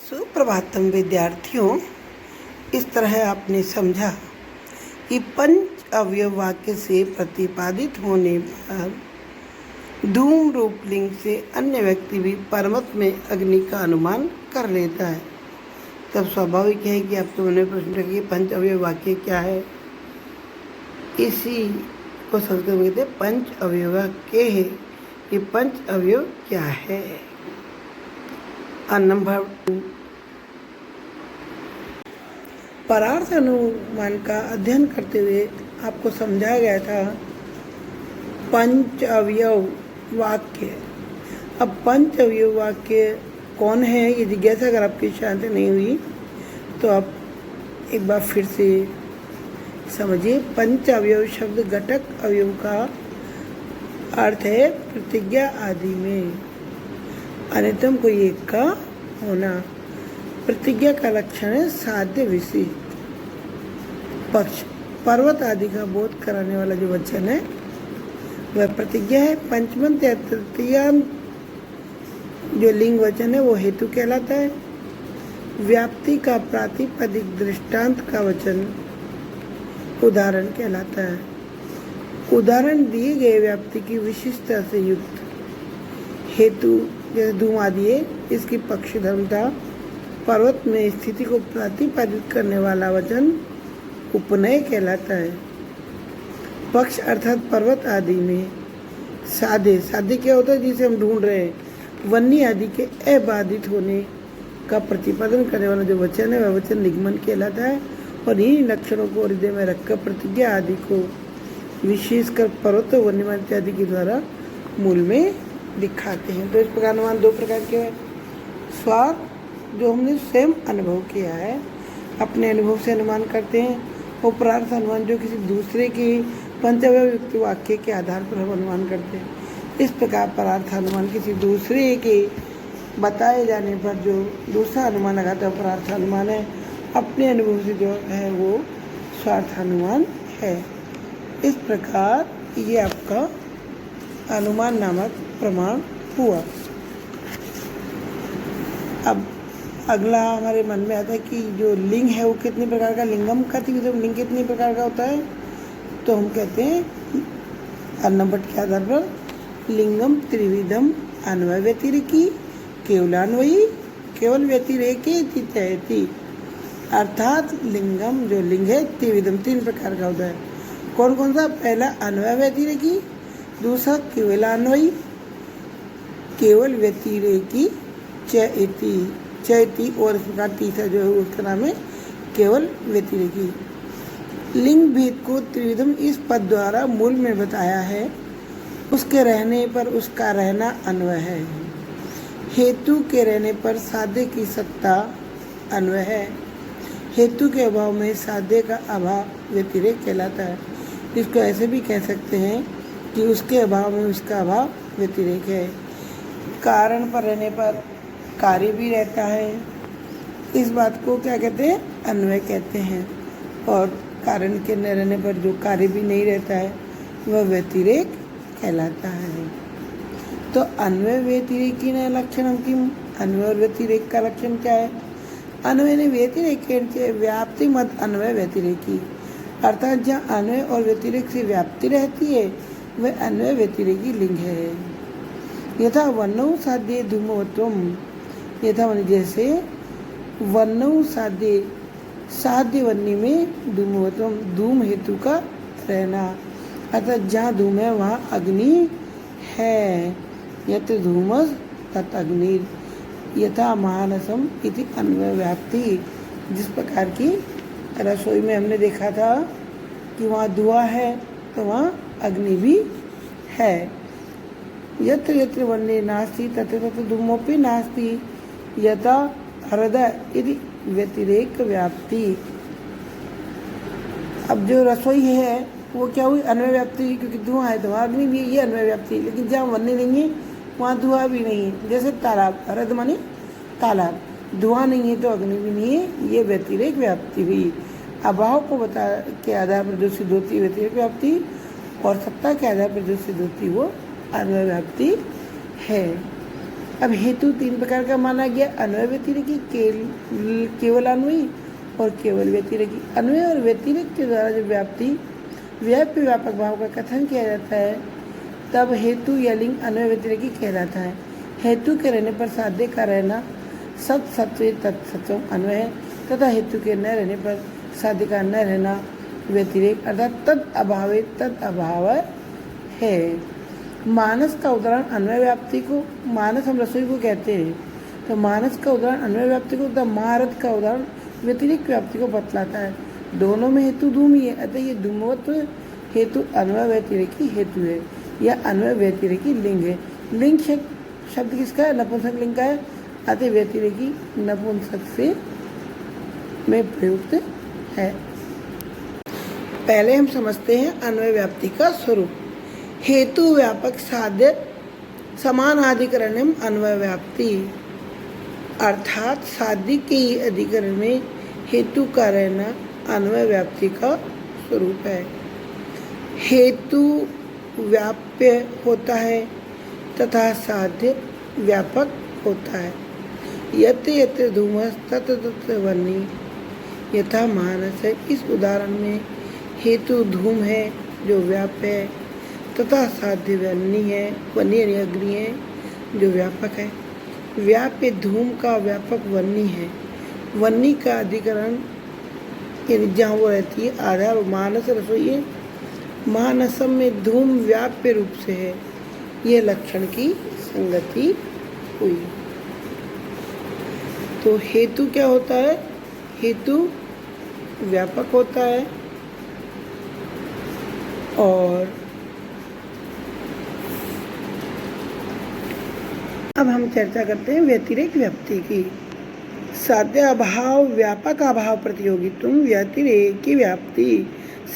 सुप्रभातम विद्यार्थियों, इस तरह आपने समझा कि पंच अवयव वाक्य से प्रतिपादित होने पर धूम रूप लिंग से अन्य व्यक्ति भी परमत में अग्नि का अनुमान कर लेता है। तब स्वाभाविक है कि आपके मन में प्रश्न उठेगा कि पंच अवयव वाक्य क्या है। इसी को संस्कृत में कहते हैं पंच अवयव वाक्य है। ये पंच अवयव क्या है? नंबर 2, परार्थ अनुमान का अध्ययन करते हुए आपको समझाया गया था पंच अवयव वाक्य। अब पंच अवयव वाक्य कौन है, ये जिज्ञासा अगर आपकी शांत नहीं हुई तो आप एक बार फिर से समझिए। पंच अवयव शब्द घटक अवयव का अर्थ है प्रतिज्ञा आदि में अन्यतम कोई एक का होना। प्रतिज्ञा का लक्षण है साध्य विशिष्ट पक्ष। पर्वत आदि का बोध कराने वाला जो वचन है वह प्रतिज्ञा है। पंचमंत या तृतीयांत जो लिंग वचन है वो हेतु कहलाता है। व्याप्ति का प्रातिपदिक दृष्टांत का वचन उदाहरण कहलाता है। उदाहरण दिए गए व्याप्ति की विशिष्टता से युक्त हेतु जैसे धूम आदि है, इसकी पक्ष धर्मता। पर्वत में स्थिति को प्रतिपादित करने वाला वचन उपनय कहलाता है। पक्ष अर्थात पर्वत आदि में साध्य। साध्य क्या होता है? जिसे हम ढूंढ रहे हैं। वन्य आदि के अबाधित होने का प्रतिपादन करने वाला जो वचन है वह वचन निगमन कहलाता है। और इन्हीं लक्षणों को हृदय में रखकर प्रतिज्ञा आदि को विशेषकर पर्वत और वन्य इत्यादि के द्वारा मूल में दिखाते हैं। तो इस प्रकार अनुमान दो प्रकार के हैं। स्वार्थ, जो हमने स्वयं अनुभव किया है, अपने अनुभव से अनुमान करते हैं। और परार्थ अनुमान, जो किसी दूसरे की पंचअवयव युक्त वाक्य के आधार पर हम अनुमान करते हैं। इस प्रकार परार्थ अनुमान किसी दूसरे के बताए जाने पर जो दूसरा अनुमान लगाता है परार्थ अनुमान है। अपने अनुभव से जो है वो स्वार्थ अनुमान है। इस प्रकार ये आपका अनुमान नामक प्रमाण हुआ। अब अगला हमारे मन में आता है कि जो लिंग है वो कितने प्रकार का, लिंगम का लिंग कितने प्रकार का होता है। तो हम कहते हैं नंबर के आधार पर लिंगम त्रिविधम अन्वय व्यतिरेकी केवलान्वयी केवल व्यतिरेकी तहती। अर्थात लिंगम जो लिंग है त्रिविधम तीन प्रकार का होता है। कौन कौन सा? पहला अन्वय व्यतिरेकी, दूसरा केवलान्वयी, केवल व्यतिरेकी चैती, और इस प्रकार तीसरा जो है उसका नाम है केवल व्यतिरेकी। लिंग भेद को त्रिविधम इस पद द्वारा मूल में बताया है। उसके रहने पर उसका रहना अन्वय है। हेतु के रहने पर साध्य की सत्ता अन्वय है। हेतु के अभाव में साध्य का अभाव व्यतिरेक कहलाता है। इसको ऐसे भी कह सकते हैं कि उसके अभाव में उसका अभाव व्यतिरेक है। कारण पर रहने पर कार्य भी रहता है। इस बात को क्या कहते हैं? अन्वय कहते हैं। और कारण के न रहने पर जो कार्य भी नहीं रहता है वह व्यतिरेक कहलाता है। तो अन्वय व्यतिरेकी न लक्षण किम? अन्वय और व्यतिरेक का लक्षण क्या है? अन्वय ने व्यतिरेक व्याप्ति मत अन्वय व्यतिरेकी। अर्थात जहाँ अन्वय और व्यतिरेक से व्याप्ति रहती है वह अन्वय व्यतिरेकी लिंग है। यथा वर्णौ साध्य धूमवत्वम, यथा मन जैसे वर्णौ साध्य, साध्य वन्य में धूमवत्वम, धूम हेतु का रहना। अर्थात जहाँ धूम है वहाँ अग्नि है। यत्र धूमस तत् अग्नि। यथा मानसम इति अन्वय व्याप्ति। जिस प्रकार की रसोई में हमने देखा था कि वहाँ धुआं है तो वहाँ अग्नि भी है। यत्र यत्र वन्य नास्ति तत्र तत्र धूमोपि नास्ति। यथा हृदय इति व्यतिरेक व्याप्ति। अब जो रसोई है वो क्या हुई? अन्वय व्याप्ति, क्योंकि धुआं है तो वहाँ अग्नि भी, ये अन्वय व्याप्ति। लेकिन जहाँ वन्य नहीं है वहाँ धुआं भी नहीं है। जैसे तालाब, हृदय माने तालाब, धुआं नहीं है तो अग्नि भी नहीं है, ये व्यतिरेक व्याप्ति हुई। अभाव को बता के आधार पर जो सिद्ध होती है व्यतिरेक व्याप्ति, और सत्ता के आधार पर जो सिद्ध होती है वो अन्वय व्याप्ति है। अब हेतु तीन प्रकार का माना गया, अन्वय व्यतिरेकी, केवल अन्वयी और केवल व्यतिरेकी। अन्वय और व्यतिरेक के द्वारा जब व्याप्य व्यापक भाव का कथन किया जाता है तब हेतु या लिंग अन्वय व्यतिरेकी कहलाता है। हेतु के रहने पर साध्य का रहना सत सत्व तत्सत्वम अन्वय है तथा हेतु के न रहने पर साध्य का न रहना व्यतिरेक अर्थात तद अभाव है। मानस का उदाहरण अन्वय व्याप्ति को, मानस हम रसोई को कहते हैं, तो मानस का उदाहरण अन्वय व्याप्ति को तथा महारथ का उदाहरण व्यतिरिक्त व्याप्ति को बतलाता है। दोनों में हेतु धूम ही है, अतः ये धूमवत्व हेतु अन्वय व्यतिरेकी हेतु है या अन्वय व्यतिरेकी लिंग है। लिंग शब्द किसका है? नपुंसक लिंग का है, अतः व्यतिरेकी नपुंसक से में प्रयुक्त है। पहले हम समझते हैं अन्वय व्याप्ति का स्वरूप। हेतु व्यापक साध्य समानाधिकरणम अन्वय व्याप्ति, अर्थात साध्य के ही अधिकरण में हेतु का रहना अन्वय व्याप्ति का स्वरूप है। हेतु व्याप्य होता है तथा साध्य व्यापक होता है। यत्र यत्र धूमस् तत्र तत्र वह्नि यथा मानस है। इस उदाहरण में हेतु धूम है जो व्याप्य है तथा साध्य वह्नि है, वह्नि यानी अग्नि है जो व्यापक है। व्याप्य धूम का व्यापक वह्नि है। वह्नि का अधिकरण यानी जहाँ वो रहती है आधार मानस रसोई है। मानसम में धूम व्याप्य रूप से है, यह लक्षण की संगति हुई। तो हेतु क्या होता है? हेतु व्यापक होता है और अब हम चर्चा करते हैं व्यतिरेक व्याप्ति की। साध्य अभाव व्यापक अभाव प्रतियोगित्व व्यतिरेकी व्याप्ति।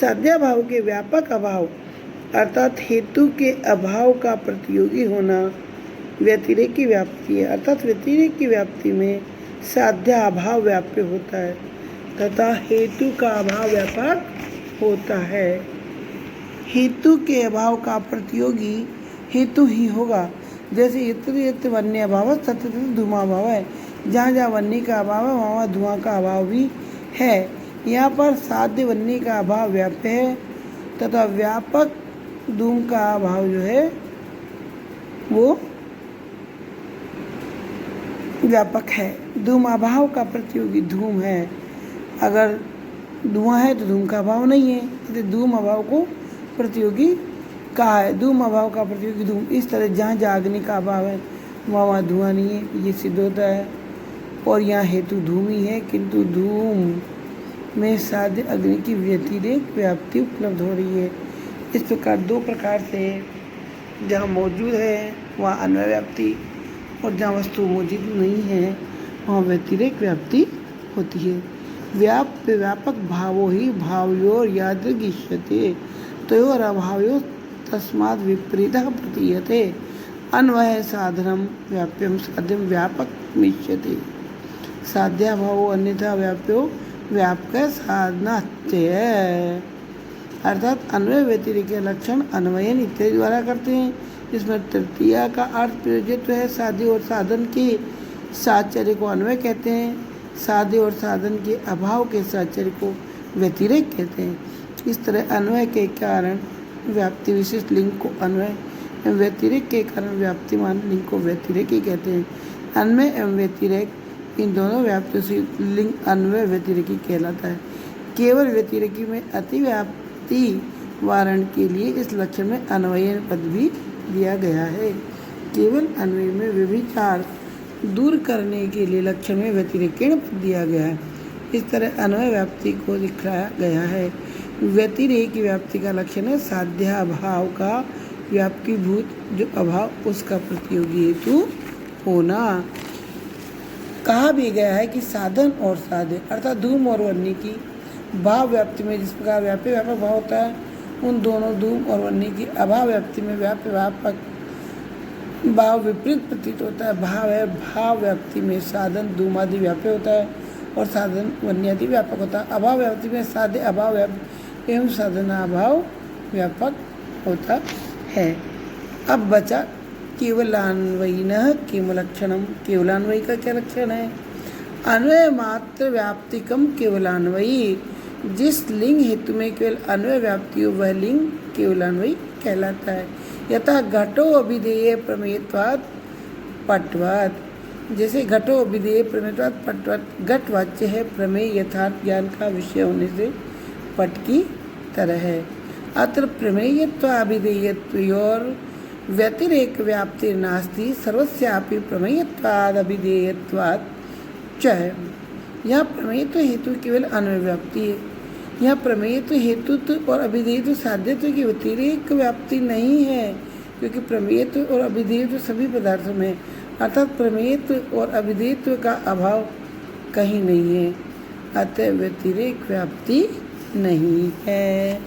साध्य अभाव के व्यापक अभाव अर्थात हेतु के अभाव का प्रतियोगी होना व्यतिरेकी व्याप्ति है। अर्थात व्यतिरेकी व्याप्ति में साध्य अभाव व्याप्य होता है तथा हेतु का अभाव व्यापक होता है। हेतु के अभाव का प्रतियोगी हेतु ही होगा। जैसे यत्र यत्र वन्य अभाव तत्र तत्र धूमाभाव है, जहाँ जहाँ वन्य का अभाव है वहाँ वहाँ धुआं का अभाव भी है। यहाँ पर साध्य वन्य का अभाव व्याप्य है तथा व्यापक धूम का अभाव जो है वो व्यापक है। धूम अभाव का प्रतियोगी धूम है। अगर धुआं है तो धूम का अभाव नहीं है, तो धूम अभाव को प्रतियोगी कहा है। धूम अभाव का प्रतियोगी धूम। इस तरह जहाँ जहाँ अग्नि का अभाव है वहाँ वहाँ धुआं नहीं है, ये सिद्ध होता है। और यहाँ हेतु धूम ही है, किंतु धूम में साध्य अग्नि की व्यतिरेक व्याप्ति उपलब्ध हो रही है। इस प्रकार दो प्रकार से जहाँ मौजूद है वहाँ अन्वय व्याप्ति और जहाँ वस्तु मौजूद नहीं है वहाँ व्यतिरेक व्याप्ति होती है। व्यापक भावो ही भावयोर यादृगिष्यते तयोर अभावयो तस्माद् विपरीतः प्रतीयते। अन्वय साधनम व्याप्यम साध्यम व्यापक मिष्यते। साध्याभावो अन्यथा व्याप्यो व्यापक साधनाच्चय। अर्थात अन्वय व्यतिरेक के लक्षण अन्वयन इत्यादि द्वारा करते हैं, जिसमें तृतीया का अर्थ प्रयोजित्व है। साध्य और साधन के साहचर्य को अन्वय कहते हैं, साध्य और साधन के अभाव के साहचर्य को व्यतिरेक कहते हैं। इस तरह अन्वय के कारण व्याप्ति विशिष्ट लिंग को अन्वय एवं व्यतिरेक के कारण व्याप्तिमान लिंग को व्यतिरेक ही कहते हैं। अन्वय एवं व्यतिरेक इन दोनों व्याप्तियों से लिंग अन्वय व्यतिरेकी कहलाता है। केवल व्यतिरेकी में अतिव्याप्ति वारण के लिए इस लक्षण में अन्वयन पद भी दिया गया है। केवल अन्वय में व्यभिचार दूर करने के लिए लक्षण में व्यतिरेकेण पद दिया गया है। इस तरह अन्वय व्याप्ति को दिखाया गया है। व्यतिरेक व्याप्ति का लक्षण है साध्याभाव का व्याप्तिभूत जो अभाव उसका प्रतियोगी हेतु होना। कहा भी गया है कि साधन और साध्य अर्थात धूम और वन्य की भाव व्याप्ति में जिस प्रकार व्याप्य व्यापक भाव होता है, उन दोनों धूम और वन्य की अभाव व्याप्ति में व्याप्य व्यापक भाव विपरीत प्रतीत होता है। भाव है भाव व्याप्ति में साधन धूम आदि व्याप्य होता है और साधन वन्य आदि व्यापक होता है। अभाव व्याप्ति में साध्य अभाव एवं साधना अभाव व्यापक होता है। अब बचा केवलान्वयिनः किम लक्षणम। केवलान्वयी का क्या लक्षण है? अन्वय मात्र व्याप्तिकम केवलान्वयी। जिस लिंग हेतु में केवल अन्वय व्याप्ति हो वह लिंग केवलान्वयी कहलाता है। यथा घटो अभिधेय प्रमेयत्वात् पटवाद। जैसे घटो अभिधेय प्रमेयत्वात् पटवाद, घट वाच्य है, प्रमेय यथार्थ ज्ञान का विषय होने से पट की तरह है। अत्र प्रमेयत्व अभिधेयत्वयोर व्यतिरेक व्याप्ति नास्ति, सर्वस्यापि प्रमेयत्वाद अभिधेयत्वात् च। यहाँ प्रमेयत्व हेतु केवल अन्वय व्याप्ति है। यहाँ प्रमेयत्व हेतुत्व और अभिधेयत्व साध्यत्व की व्यतिरेक व्याप्ति नहीं है, क्योंकि प्रमेयत्व और अभिधेयत्व सभी पदार्थों में, अर्थात प्रमेयत्व और अभिधेयत्व का अभाव कहीं नहीं है, अतः व्यतिरेक व्याप्ति नहीं है।